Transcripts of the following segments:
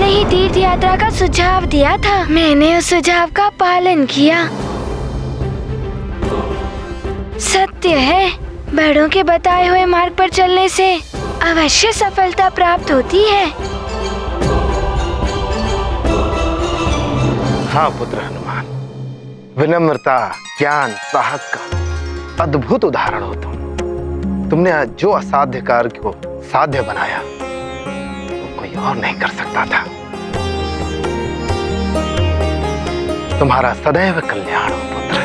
आपने ही तीर्थ यात्रा का सुझाव दिया था। मैंने उस सुझाव का पालन किया। सत्य है, बड़ों के बताए हुए मार्ग पर चलने से अवश्य सफलता प्राप्त होती है। हाँ पुत्र हनुमान, विनम्रता, ज्ञान, साहस का अद्भुत उदाहरण हो तुमने जो असाध्य कार्य को साध्य बनाया वो कोई और नहीं कर सकता था। तुम्हारा सदैव कल्याण हो पुत्र।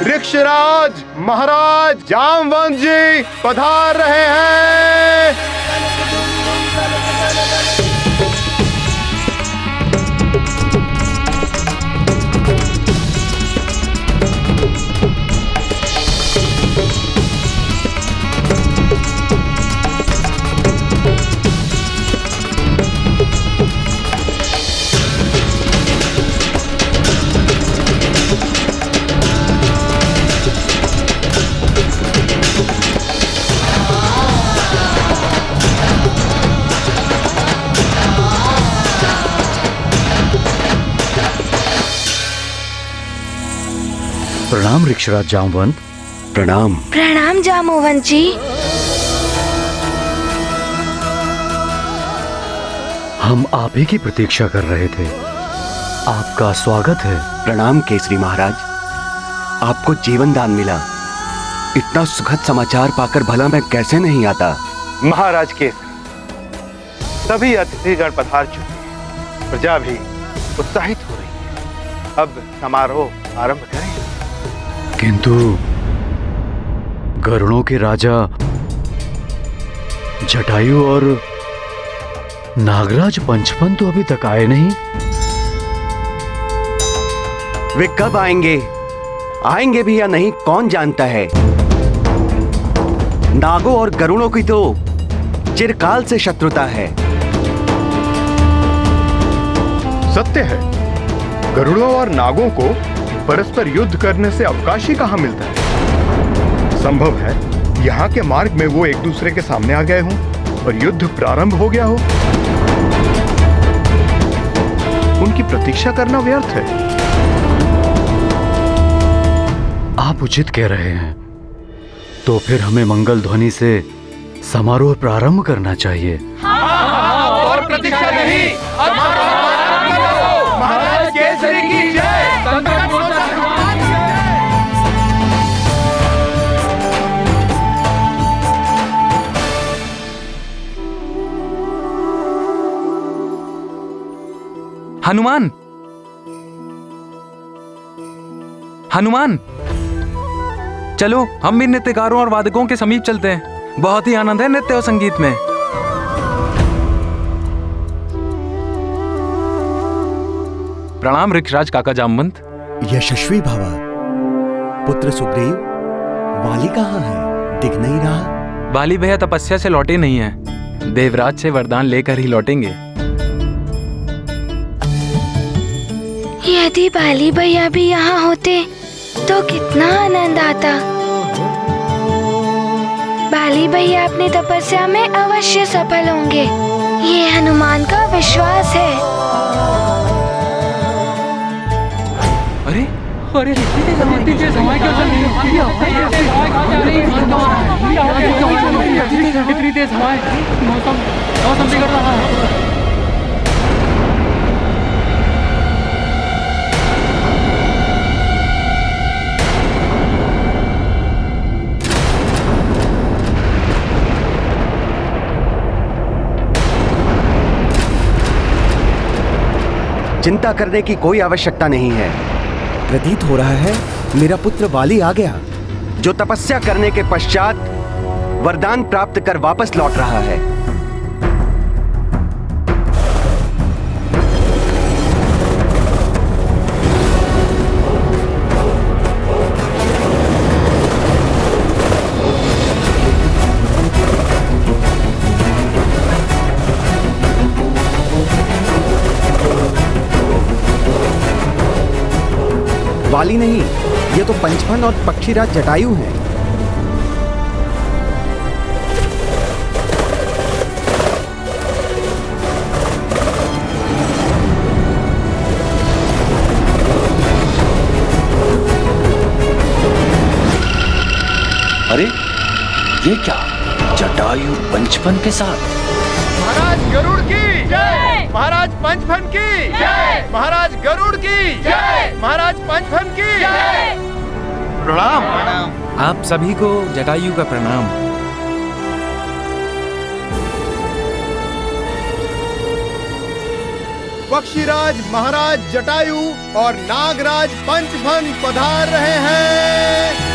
ऋक्षराज महाराज जामवंत जी पधार रहे हैं। प्रणाम ऋक्षराज जामवंत। प्रणाम। प्रणाम जामवंत जी। हम आप ही की प्रतीक्षा कर रहे थे। आपका स्वागत है। प्रणाम केसरी महाराज, आपको जीवन दान मिला। इतना सुखद समाचार पाकर भला मैं कैसे नहीं आता। महाराज केसरी, सभी अतिथिगण पधार चुके हैं, प्रजा भी उत्साहित हो रही है। अब समारोह आरंभ करें। किंतु गरुड़ों के राजा जटायु और नागराज पंचपन तो अभी तक आए नहीं। वे कब आएंगे? आएंगे भी या नहीं कौन जानता है। नागों और गरुड़ों की तो चिरकाल से शत्रुता है। सत्य है, गरुड़ों और नागों को परस्पर युद्ध करने से अवकाश ही कहां मिलता है। संभव है यहाँ के मार्ग में वो एक दूसरे के सामने आ गए हों और युद्ध प्रारंभ हो गया हो। उनकी प्रतीक्षा करना व्यर्थ है। आप उचित कह रहे हैं। तो फिर हमें मंगल ध्वनि से समारोह प्रारंभ करना चाहिए। और प्रतीक्षा नहीं, महाराज केसरी की जय। हनुमान, हनुमान, चलो हम भी नृत्यकारों और वादकों के समीप चलते हैं। बहुत ही आनंद है नृत्य और संगीत में। प्रणाम ऋक्षराज काका जामवंत। यशस्वी भवा। पुत्र सुग्रीव, वाली कहाँ है? दिख नहीं रहा। बाली भैया तपस्या से लौटे नहीं हैं। देवराज से वरदान लेकर ही लौटेंगे। यदि बाली भैया भी यहाँ होते तो कितना आनंद आता। बाली भैया अपनी तपस्या में अवश्य सफल होंगे, ये हनुमान का विश्वास है। अरे अरे इतनी तेज हवाएं, मौसम बिगड़ रहा है। चिंता करने की कोई आवश्यकता नहीं है। प्रतीत हो रहा है मेरा पुत्र वाली आ गया, जो तपस्या करने के पश्चात वरदान प्राप्त कर वापस लौट रहा है। वाली नहीं, ये तो पंचफन और पक्षीराज जटायु हैं। ये क्या, जटायु पंचफन के साथ? महाराज गरुड़ की जय, महाराज पंचफन की जय, महाराज गरुड़ की जय, महाराज पंचफन की जय। प्रणाम। आप सभी को जटायु का प्रणाम। पक्षीराज महाराज जटायु और नागराज पंचफन पधार रहे हैं।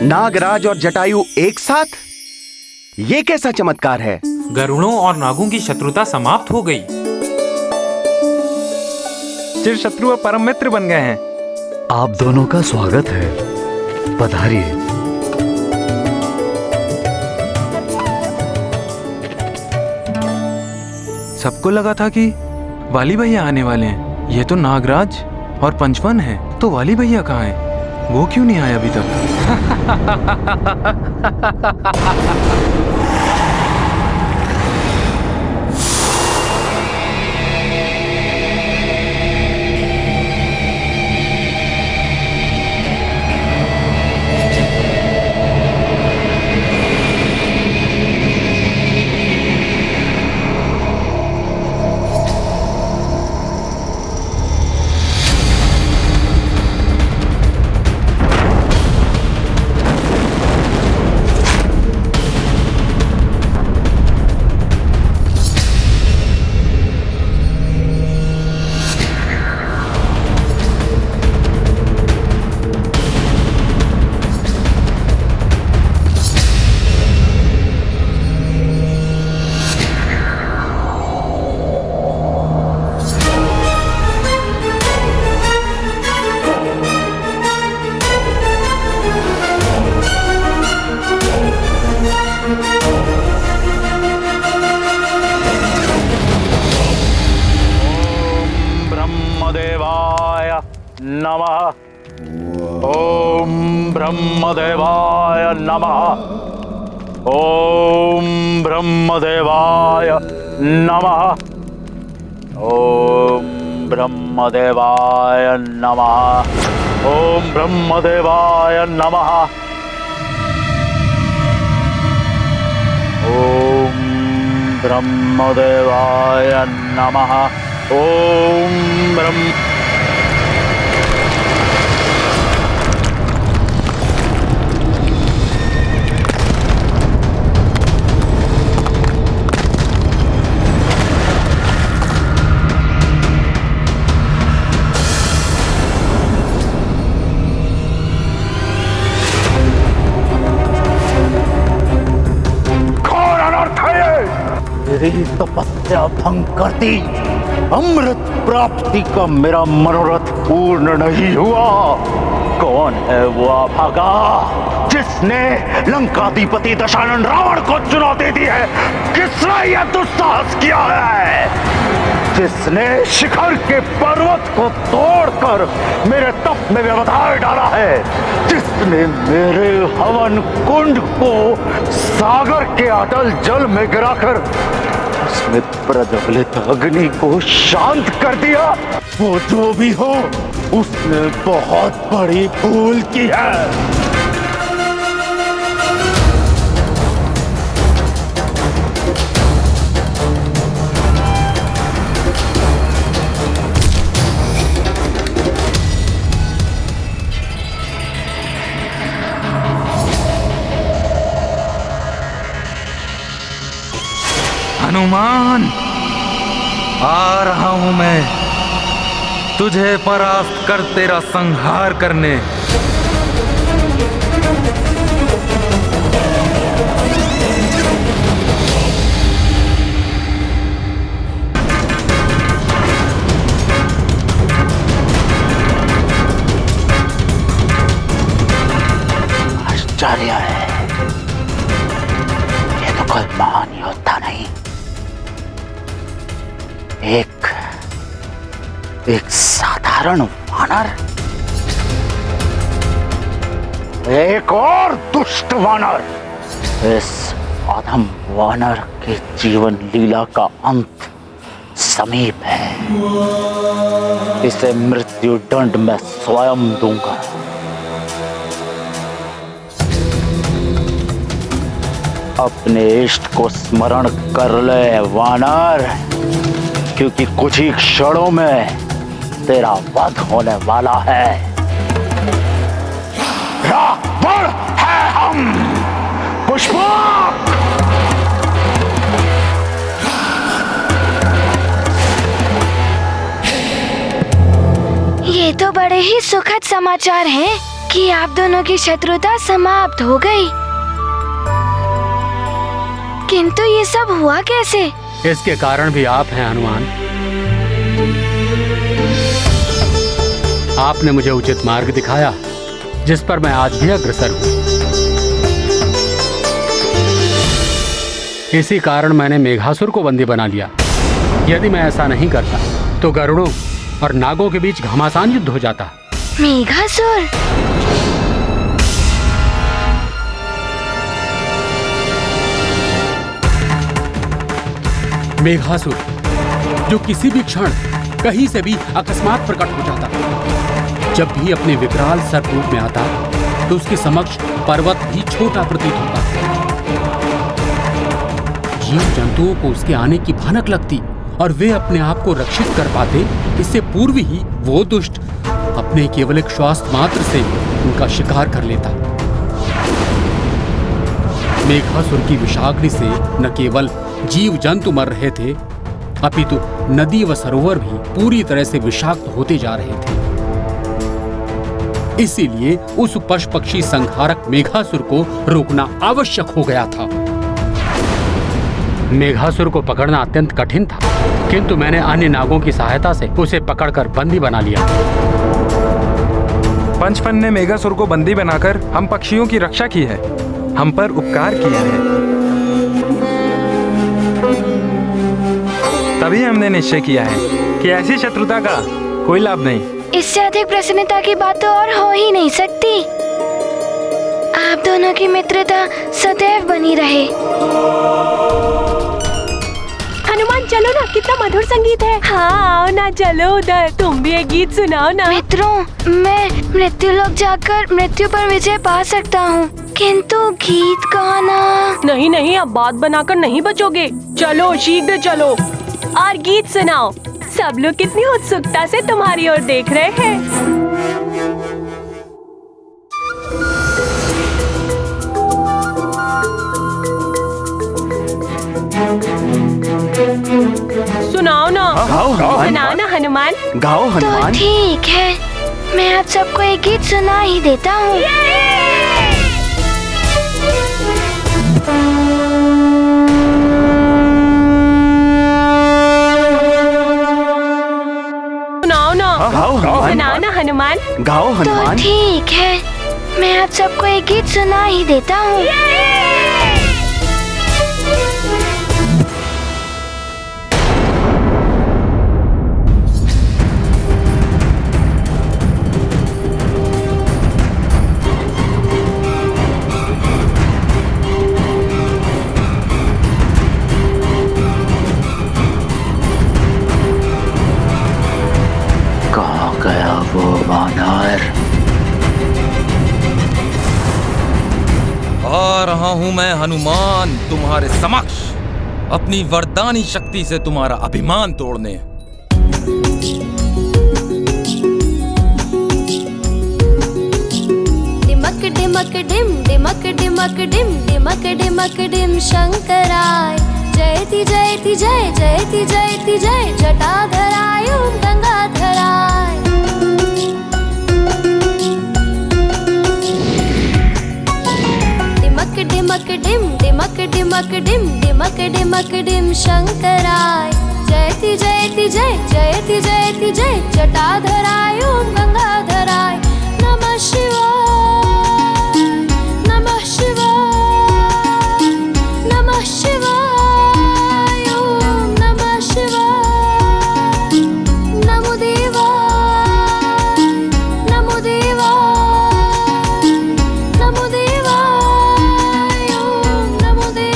नागराज और जटायु एक साथ, ये कैसा चमत्कार है? गरुड़ों और नागों की शत्रुता समाप्त हो गई। चिर शत्रु और परम मित्र बन गए हैं। आप दोनों का स्वागत है, पधारिए। सबको लगा था कि वाली भैया आने वाले हैं। ये तो नागराज और पंचफन है, तो वाली भैया कहाँ हैं? वो क्यों नहीं आया अभी तक? ओम ब्रह्मदेवाय नमः। ओम ब्रह्मदेवाय नमः। ओम ब्रह्मदेवाय नमः। ओम ब्रह्मदेवाय नमः। ओम ब्रह्मदेवाय नमः। ओम ब्रह्म तेरी तपस्या भंग कर दी। अमृत प्राप्ति का मेरा मनोरथ पूर्ण नहीं हुआ। कौन है वो अभागा जिसने लंकाधिपति दशानन रावण को चुनौती दी है? किसने यह दुस्साहस किया है? जिसने शिखर के पर्वत को तोड़कर मेरे तप में व्यवधान डाला है? जिसने मेरे हवन कुंड को सागर के अटल जल में गिराकर उसमें प्रज्वलित अग्नि को शांत कर दिया? वो जो भी हो, उसने बहुत बड़ी भूल की है। हनुमान, आ रहा हूं मैं तुझे परास्त कर तेरा संहार करने। आश्चर्य है, ये तो कोई महान योद्धा नहीं, एक साधारण वानर, एक और दुष्ट वानर। इस अधम वानर के जीवन लीला का अंत समीप है। इसे मृत्यु दंड मैं स्वयं दूंगा। अपने इष्ट को स्मरण कर ले वानर, क्योंकि कुछ ही क्षणों में तेरा वध होने वाला है। रावण है हम, पुष्पक। ये तो बड़े ही सुखद समाचार हैं कि आप दोनों की शत्रुता समाप्त हो गई। किंतु ये सब हुआ कैसे? इसके कारण भी आप हैं हनुमान। आपने मुझे उचित मार्ग दिखाया, जिस पर मैं आज भी अग्रसर हूँ। इसी कारण मैंने मेघासुर को बंदी बना लिया। यदि मैं ऐसा नहीं करता तो गरुड़ों और नागों के बीच घमासान युद्ध हो जाता। मेघासुर? मेघासुर, जो किसी भी क्षण कहीं से भी अकस्मात प्रकट हो जाता। जब भी अपने विकराल सर्प रूप में आता तो उसके समक्ष पर्वत भी छोटा प्रतीत होता। जीव जंतुओं को उसके आने की भनक लगती और वे अपने आप को रक्षित कर पाते। इससे पूर्व ही वो दुष्ट अपने केवल एक श्वास मात्र से उनका शिकार कर लेता। मेघासुर की विषाग्नि से न केवल जीव जंतु मर रहे थे, अपितु नदी व सरोवर भी पूरी तरह से विषाक्त होते जा रहे थे। इसीलिए उस पशु पक्षी संहारक मेघासुर को रोकना आवश्यक हो गया था। मेघासुर को पकड़ना अत्यंत कठिन था, किंतु मैंने अन्य नागों की सहायता से उसे पकड़कर बंदी बना लिया। पंचफन ने मेघासुर को बंदी बनाकर हम पक्षियों की रक्षा की है, हम पर उपकार किया है। तभी हमने निश्चय किया है कि ऐसी शत्रुता का कोई लाभ नहीं। इससे अधिक प्रसन्नता की बात तो और हो ही नहीं सकती। आप दोनों की मित्रता सदैव बनी रहे। हनुमान चलो ना, कितना मधुर संगीत है। हाँ आओ ना, चलो उधर, तुम भी एक गीत सुनाओ ना। मित्रों, मैं मृत्यु लोक जाकर मृत्यु पर विजय पा सकता हूँ, किंतु गीत गाना। नहीं नहीं, अब बात बनाकर नहीं बचोगे। चलो शीघ्र चलो और गीत सुनाओ। सब लोग कितनी उत्सुकता से तुम्हारी ओर देख रहे हैं। सुनाओ ना, सुनाओ ना हनुमान। गाओ हनुमान। तो ठीक है, मैं आप सबको एक गीत सुना ही देता हूँ। सुनाओ ना, सुनाओ ना हनुमान। गाओ हनुमान। तो ठीक है, मैं आप सबको एक गीत सुना ही देता हूँ। कहाँ गया वो वानर? आ रहा हूं मैं हनुमान तुम्हारे समक्ष, अपनी वरदानी शक्ति से तुम्हारा अभिमान तोड़ने। डिमक डिमक डिम डिमक डिमक डिम डिमक डिमक डिम शंकराय, जयति जयति जय जयति जयति जय जटाधराय ओम गंगाधराय। डिमक डिमक डिम डिमक डिमक डिम डिमक डिमक डिम शंकराय। जयति जयति जय जयति जयति जय जटाधराय ओम गंगाधराय। नमः शिवाय नमः शिवाय नमः शिवाय ओम नमः शिवाय। नमो देवाय नमो देवाय नमो देवाय ओम नमो देवाय।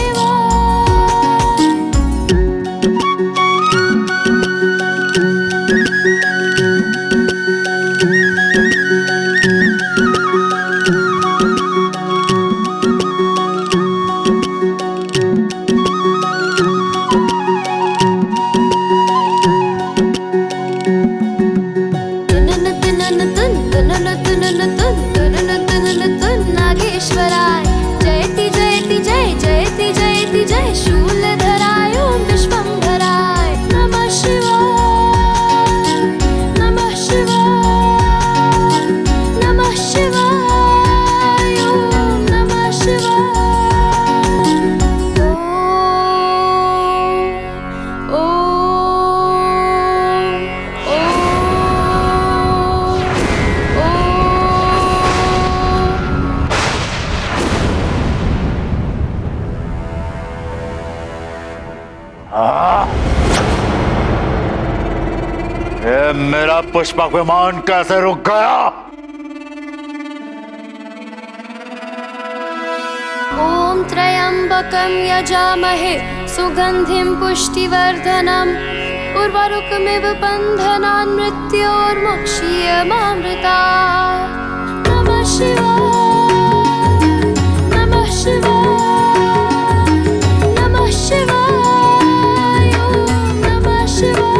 नागेश्वराय। जयति जयति जय जयति जयति जय शूलधराय ओम विश्वंभराय। नमः शिवाय नमः शिवाय नमः शिवाय ओम नमः शिवाय। ये मेरा पुष्पक विमान कैसे रुक गया? ओम त्र्यंबकं यजामहे सुगंधिं पुष्टिवर्धनम् उर्वारुकमिव बन्धनान् मृत्योर्मुक्षीयमामृतात्। नमः शिवाय नमः शिवाय नमः शिवाय ओम नमः शिवाय।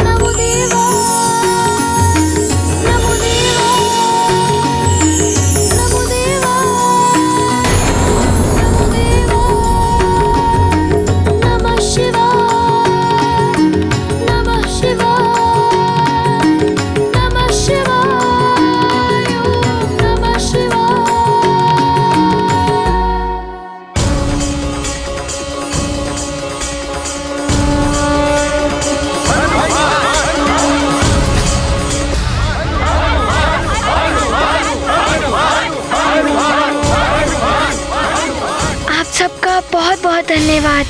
नमो देवाय नमो देवाय नमो देवाय नमो देवाय। नमः शिवाय नमः शिवाय नमः शिवाय ओम नमः शिवाय। आप सबका बहुत बहुत धन्यवाद।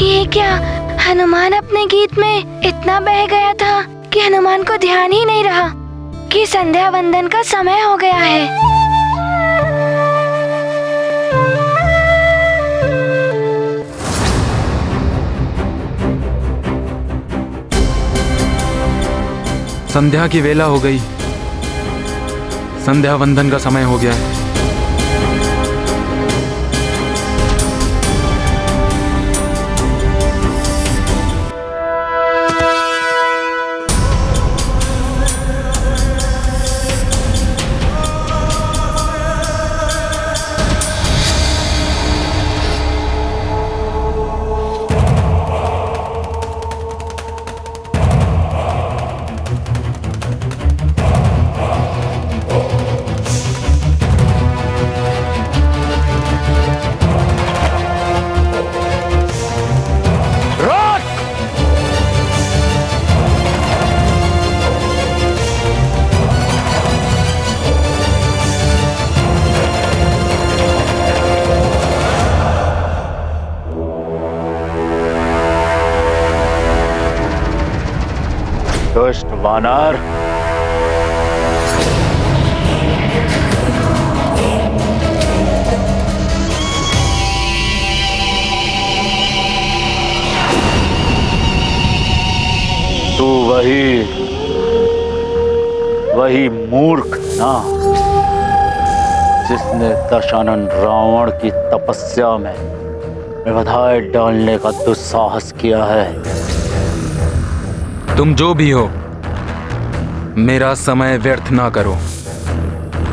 ये क्या, हनुमान अपने गीत में इतना बह गया था कि हनुमान को ध्यान ही नहीं रहा कि संध्या वंदन का समय हो गया है। संध्या की वेला हो गई, संध्या वंदन का समय हो गया है। दुष्ट वानर, तू वही मूर्ख ना जिसने दशानन रावण की तपस्या में व्यवधाय डालने का दुस्साहस किया है। तुम जो भी हो, मेरा समय व्यर्थ ना करो।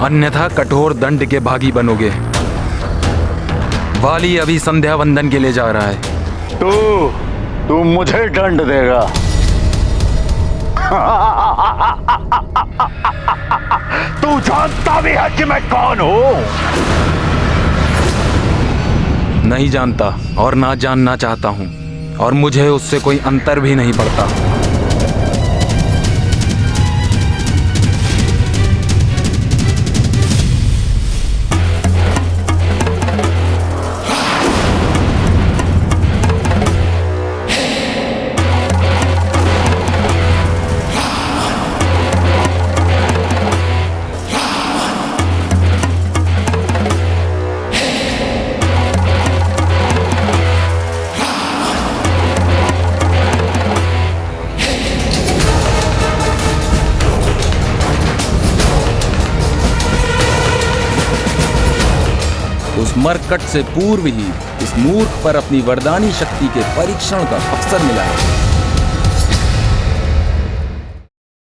अन्यथा कठोर दंड के भागी बनोगे। वाली अभी संध्या वंदन के लिए जा रहा है। तू मुझे दंड देगा? तू जानता भी है कि मैं कौन हूं? नहीं जानता और ना जानना चाहता हूं, और मुझे उससे कोई अंतर भी नहीं पड़ता। उस मरकट से पूर्व ही इस मूर्ख पर अपनी वरदानी शक्ति के परीक्षण का अवसर मिला है।